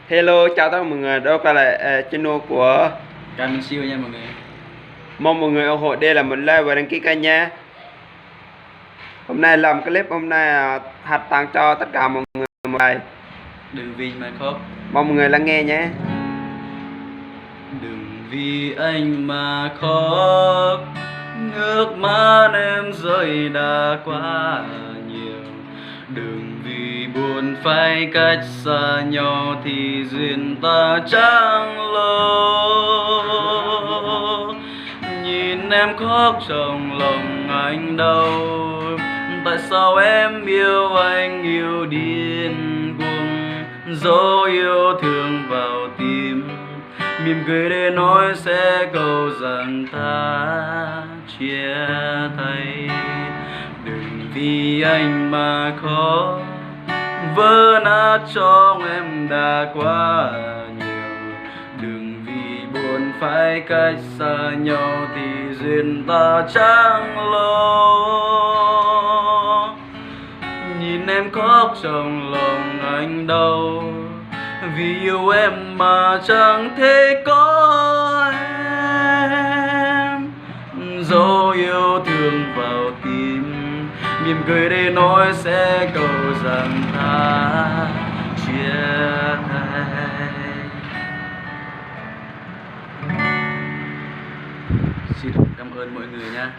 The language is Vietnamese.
Hello, chào tất cả mọi người, đó là channel của Cam siêu nha mọi người. mong mọi người ủng hộ. Đây là một like và đăng ký kênh nha. Hôm nay làm clip hạt tặng cho tất cả mọi người một bài. Đừng vì mà khóc, Mong mọi người lắng nghe nhé. đừng vì anh mà khóc, nước mắt em rơi đã quá nhiều. Đừng vì buồn phải cách xa nhau thì duyên ta chẳng lâu. Nhìn em khóc trong lòng anh đau, tại sao em yêu anh yêu điên cuồng, dấu yêu thương vào tim, mỉm cười để nói sẽ câu rằng ta chia tay. Đừng vì anh mà khóc, vỡ nát trong em đã quá nhiều. Đừng vì buồn phải cách xa nhau thì duyên ta chẳng lâu. Nhìn em khóc trong lòng anh đau, vì yêu em mà chẳng thể có em. Dấu yêu thương vào tim, mỉm cười để nói sẽ câu rằng ta chia tay. Xin cảm ơn mọi người nha.